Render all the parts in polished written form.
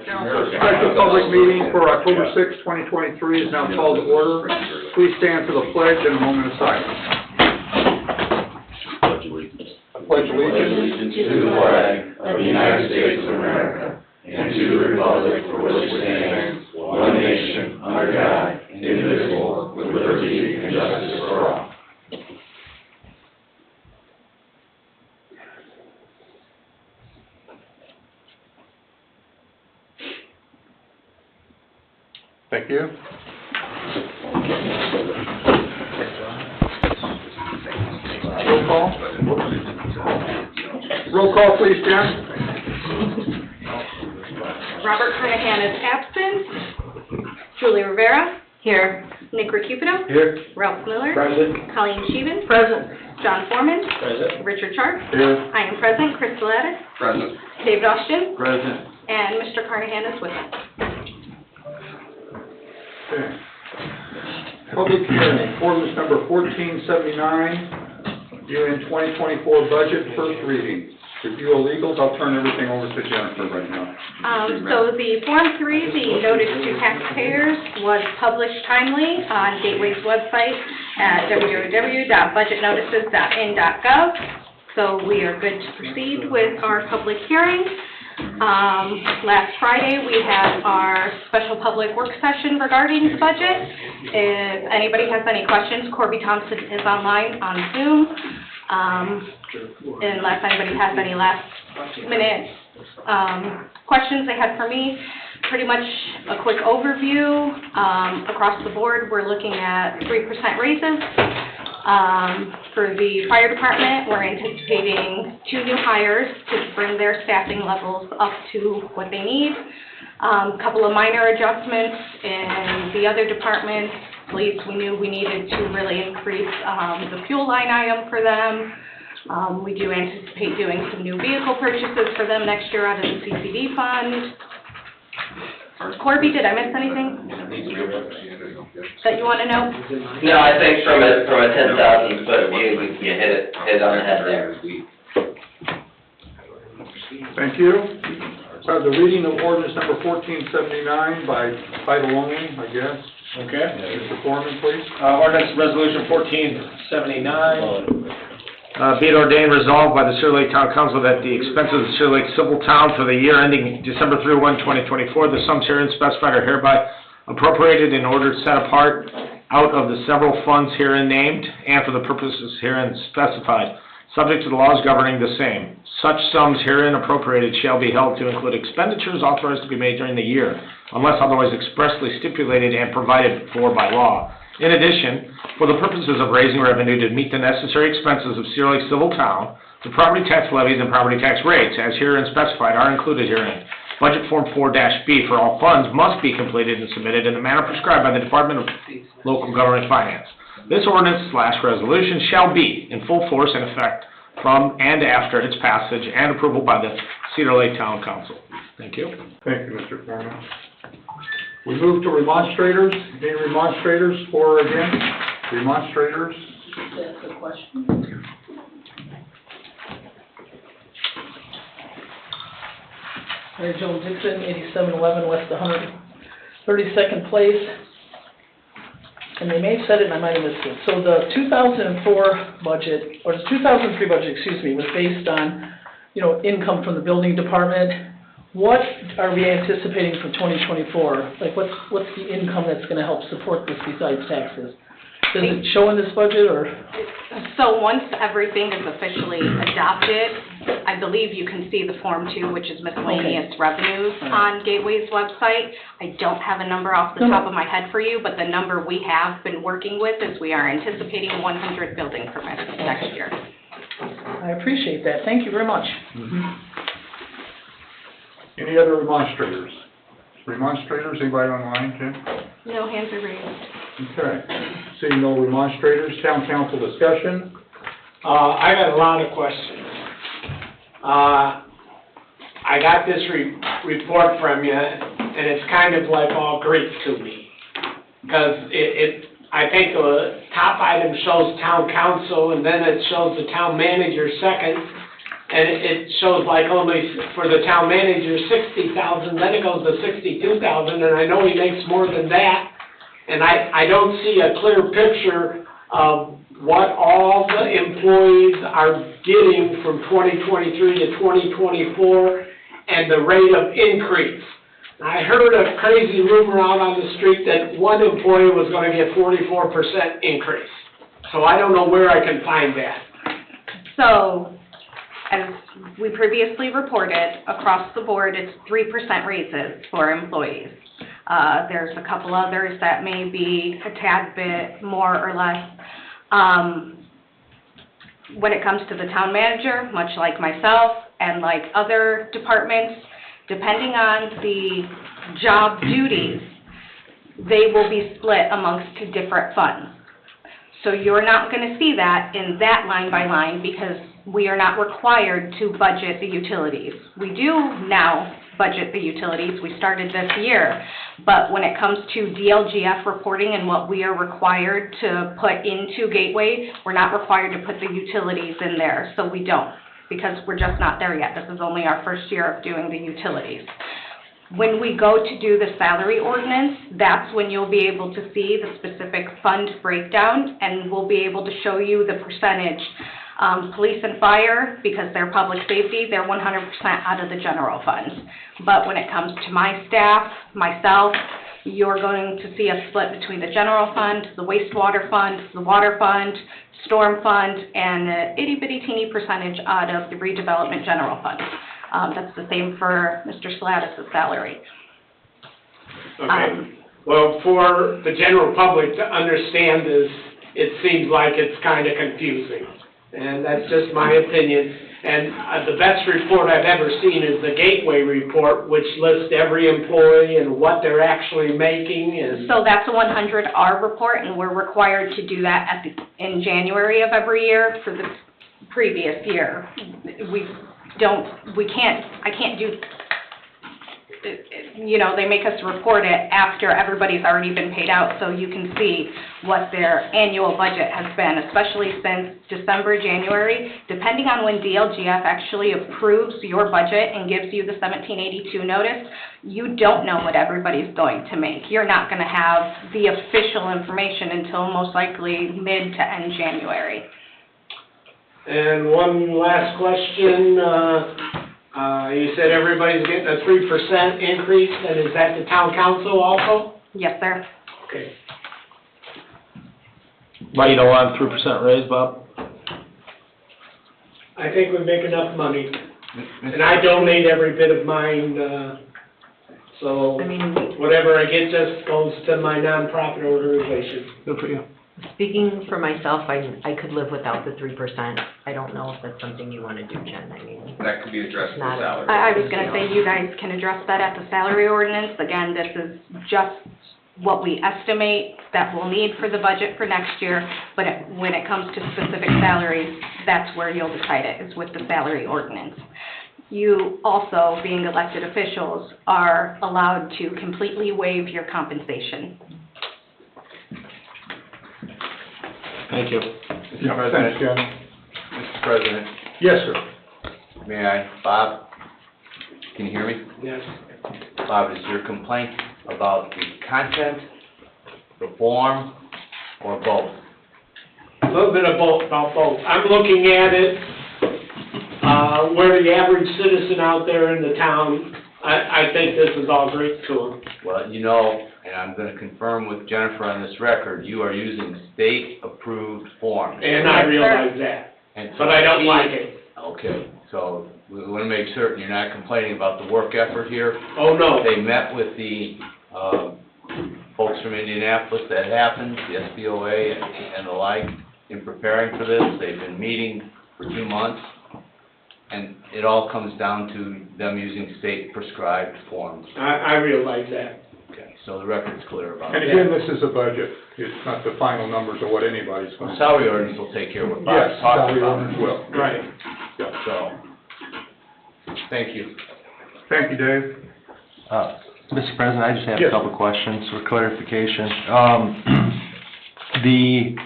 Special public meeting for October 6, 2023 is now called to order. Please stand for the pledge and a moment of silence. I pledge allegiance to the flag of the United States of America and to the republic for which it stands, one nation, under God, indivisible, with liberty and justice for all. Thank you. Roll call. Roll call, please, Jen. Robert Carnahan is absent. Julie Rivera. Here. Nick Recupido. Here. Ralph Miller. Present. Colleen Sheehan. Present. John Foreman. Present. Richard Sharp. Here. I am present. Chris Galatis. Present. David Austin. Present. And Mr. Carnahan is with us. Okay. Public hearing, ordinance number 1479, year-end 2024 budget, first reading. Review illegals, I'll turn everything over to Jennifer right now. So the Form 3, the notice to taxpayers, was published timely on Gateway's website at www.budgetnotices.in.gov. So we are good to proceed with our public hearing. Last Friday, we had our special public work session regarding the budget. If anybody has any questions, Corby Thompson is online on Zoom. Unless anybody has any last-minute questions they had for me. Pretty much a quick overview. Across the board, we're looking at 3% raises. For the fire department, we're anticipating 2 new hires to bring their staffing levels up to what they need. A couple of minor adjustments in the other departments. Police, we knew we needed to really increase the fuel line item for them. We do anticipate doing some new vehicle purchases for them next year out of the CCD fund. Corby, did I miss anything that you want to know? No, I think from a 10,000 foot view, you hit it on the head there. Thank you. The reading of ordinance number 1479 by title only, I guess. Okay. Mr. Foreman, please. Ordinance Resolution 1479. Be it ordained resolved by the Cedar Lake Town Council that the expenses of Cedar Lake Civil Town for the year ending December 31, 2024, the sums herein specified are hereby appropriated in order set apart out of the several funds herein named and for the purposes herein specified, subject to the laws governing the same. Such sums herein appropriated shall be held to include expenditures authorized to be made during the year, unless otherwise expressly stipulated and provided for by law. In addition, for the purposes of raising revenue to meet the necessary expenses of Cedar Lake Civil Town, the property tax levies and property tax rates, as herein specified, are included herein. Budget Form 4-B for all funds must be completed and submitted in the manner prescribed by the Department of Local Government Finance. This ordinance/resolution shall be in full force and effect from and after its passage and approval by the Cedar Lake Town Council. Thank you. Thank you, Mr. Foreman. We move to remonstrators. Any remonstrators for or against? Remonstrators? That's a question. Mary Jo Dixon, 8711 West 132nd Place. And they may have said it and I might have missed it. So the 2004 budget, or the 2003 budget, excuse me, was based on, income from the building department. What are we anticipating for 2024? Like, what's the income that's going to help support this besides taxes? Does it show in this budget, or? So once everything is officially adopted, I believe you can see the Form 2, which is miscellaneous revenues on Gateway's website. I don't have a number off the top of my head for you, but the number we have been working with is we are anticipating 100 building permits next year. I appreciate that. Thank you very much. Any other remonstrators? Remonstrators, anybody online, Jen? No hands are raised. Okay. Seeing no remonstrators, town council discussion. I got a lot of questions. I got this report from you, and it's kind of like all Greek to me. Because I think the top item shows town council, and then it shows the town manager second, and it shows like only for the town manager, 60,000, then it goes to 62,000, and I know he makes more than that. And I don't see a clear picture of what all the employees are getting from 2023 to 2024 and the rate of increase. I heard a crazy rumor out on the street that one employee was gonna get 44% increase. So I don't know where I can find that. So, as we previously reported, across the board, it's 3% raises for employees. There's a couple others that may be a tad bit more or less. When it comes to the town manager, much like myself and like other departments, depending on the job duties, they will be split amongst different funds. So you're not gonna see that in that line by line because we are not required to budget the utilities. We do now budget the utilities, we started this year, but when it comes to DLGF reporting and what we are required to put into Gateway, we're not required to put the utilities in there, so we don't, because we're just not there yet. This is only our first year of doing the utilities. When we go to do the salary ordinance, that's when you'll be able to see the specific fund breakdown, and we'll be able to show you the percentage. Police and fire, because they're public safety, they're 100% out of the general fund. But when it comes to my staff, myself, you're going to see a split between the general fund, the wastewater fund, the water fund, storm fund, and an itty-bitty teeny percentage out of the redevelopment general fund. That's the same for Mr. Salatis' salary. Okay, well, for the general public to understand this, it seems like it's kind of confusing. And that's just my opinion. And the best report I've ever seen is the Gateway report, which lists every employee and what they're actually making and... So that's a 100R report, and we're required to do that in January of every year for the previous year. I can't do, you know, they make us report it after everybody's already been paid out, so you can see what their annual budget has been, especially since December, January. Depending on when DLGF actually approves your budget and gives you the 1782 notice, you don't know what everybody's going to make. You're not going to have the official information until most likely mid to end January. And one last question, you said everybody's getting a 3% increase, and is that the town council also? Yes, sir. Okay. Why you don't want a 3% raise, Bob? I think we make enough money, and I donate every bit of mine, so whatever I get just goes to my nonprofit organization. Good for you. Speaking for myself, I could live without the 3%. I don't know if that's something you want to do, Jen, I mean. That could be addressed in the Not- salary. I was gonna say, you guys can address that at the salary ordinance. Again, this is just what we estimate that we'll need for the budget for next year, but when it comes to specific salaries, that's where you'll decide it, is with the salary ordinance. You also, being elected officials, are allowed to completely waive your compensation. Thank you. Yeah, thanks, Jen. Mr. President, Yes, sir. may I? Bob, can you hear me? Yes. Bob, is your complaint about the content, the form, or both? A little bit of both, about both. I'm looking at it, where the average citizen out there in the town, I think this is all great to them. Well, you know, and I'm going to confirm with Jennifer on this record, you are using state-approved forms. And I realize that, And so but I don't like it. Okay, so we want to make certain you're not complaining about the work effort here. Oh, no. They met with the folks from Indianapolis, that happened, the SBOA and the like, in preparing for this. They've been meeting for 2 months, and it all comes down to them using state-prescribed forms. I realize that. Okay, so the record's clear about And that. again, this is a budget. It's not the final numbers of what anybody's going to... Salary ordinance will take care of what Bob's Yes, talking salary about. ordinance will. Right. So, thank you. Thank you, Dave. Mr. President, I just have Yes. a couple questions for clarification. The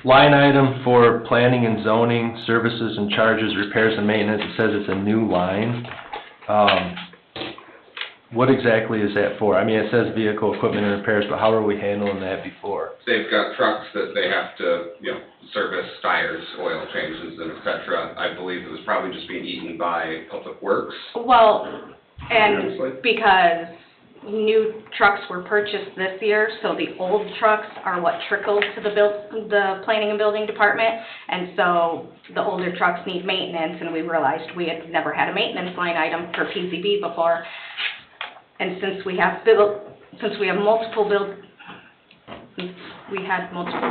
line item for planning and zoning, services and charges, repairs and maintenance, it says it's a new line. What exactly is that for? I mean, it says vehicle, equipment and repairs, but how are we handling that before? They've got trucks that they have to, service, tires, oil changes, and et cetera. I believe it was probably just being eaten by Public Works. Well, and Honestly. because new trucks were purchased this year, so the old trucks are what trickled to the planning and building department, and so the older trucks need maintenance, and we realized we had never had a maintenance line item for PZB before. And since we had multiple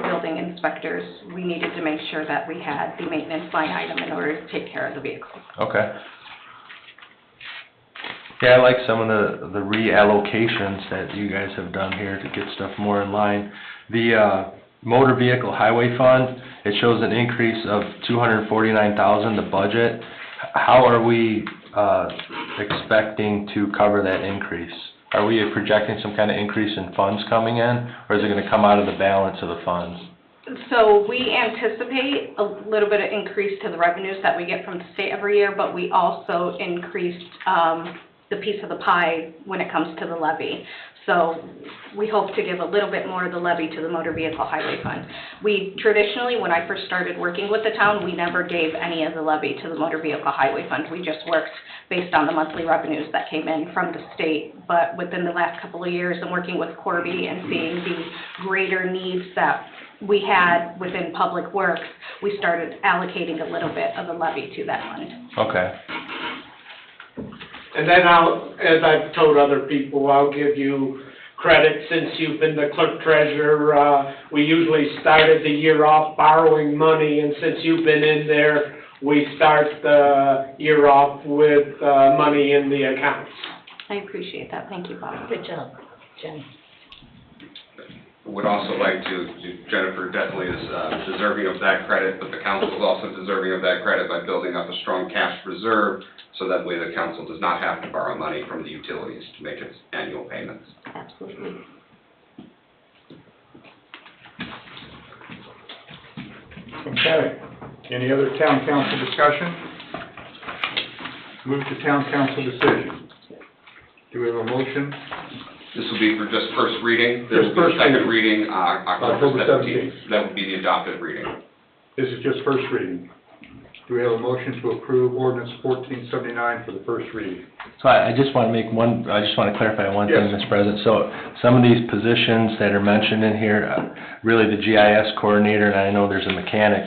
building inspectors, we needed to make sure that we had the maintenance line item in order to take care of the vehicles. Okay. Yeah, I like some of the reallocations that you guys have done here to get stuff more in line. The motor vehicle highway fund, it shows an increase of $249,000, the budget. How are we expecting to cover that increase? Are we projecting some kind of increase in funds coming in, or is it gonna come out of the balance of the funds? So we anticipate a little bit of increase to the revenues that we get from the state every year, but we also increased the piece of the pie when it comes to the levy. So we hope to give a little bit more of the levy to the motor vehicle highway fund. We traditionally, when I first started working with the town, we never gave any of the levy to the motor vehicle highway fund. We just worked based on the monthly revenues that came in from the state. But within the last couple of years, and working with Corby and seeing the greater needs that we had within Public Works, we started allocating a little bit of the levy to that fund. Okay. And then as I've told other people, I'll give you credit since you've been the clerk treasurer. We usually started the year off borrowing money, and since you've been in there, we start the year off with money in the accounts. I appreciate that. Thank you, Bob. Good job, Jen. Would also like to, Jennifer definitely is deserving of that credit, but the council is also deserving of that credit by building up a strong cash reserve, so that way the council does not have to borrow money from the utilities to make its annual payments. Absolutely. Okay. Any other town council discussion? Move to town council decision. Do we have a motion? This will be for just first reading. There will Just first be a second reading, October October 17th. That would be the adopted reading. This is just first reading. Do we have a motion to approve ordinance 1479 for the first reading? So I just want to make one, I just want to clarify one thing, Yes. Mr. President. So some of these positions that are mentioned in here, really the GIS coordinator, and I know there's a mechanic,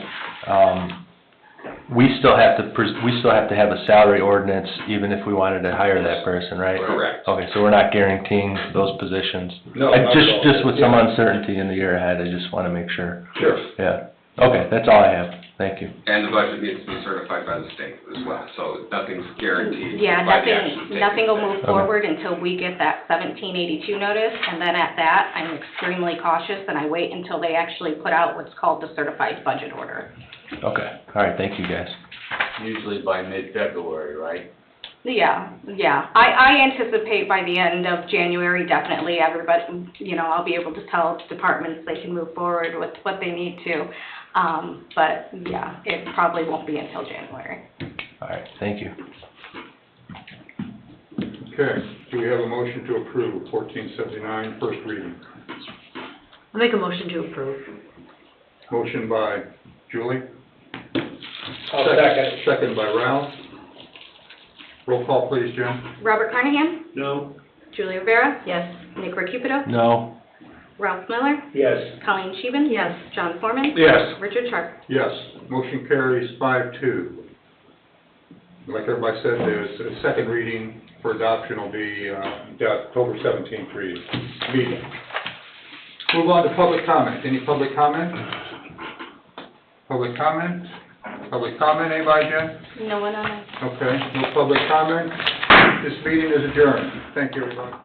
we still have to have a salary ordinance even if we wanted to hire that person, right? Correct. Okay, so we're not guaranteeing those positions. No, not at all. Just with some Yeah. uncertainty in the year ahead, I just want to make sure. Sure. Yeah. Okay, that's all I have. Thank you. And the budget needs to be certified by the state as well, so nothing's guaranteed Yeah, by the action taken nothing will today. move forward until we get that 1782 notice, and then at that, I'm extremely cautious, and I wait until they actually put out what's called the certified budget order. Okay, all right, thank you, guys. Usually by mid-February, right? Yeah. I anticipate by the end of January, definitely, everybody, I'll be able to tell departments they can move forward with what they need to. But, yeah, it probably won't be until January. All right, thank you. Okay. Do we have a motion to approve 1479 first reading? I'll make a motion to approve. Motion by Julie? I'll second. Second by Ralph. Roll call, please, Jim. Robert Carnahan? No? Julie Rivera? Yes. Nick Recupido? No? Ralph Miller? Yes. Colleen Scheeben? Yes. John Foreman? Yes. Richard Sharp? Yes. Motion carries 5-2. Like everybody said, the second reading for adoption will be the October 17th meeting. Move on to public comment. Any public comment? Public comment? Public comment, anybody, Jen? No one on it. Okay, no public comment. This meeting is adjourned. Thank you, everybody.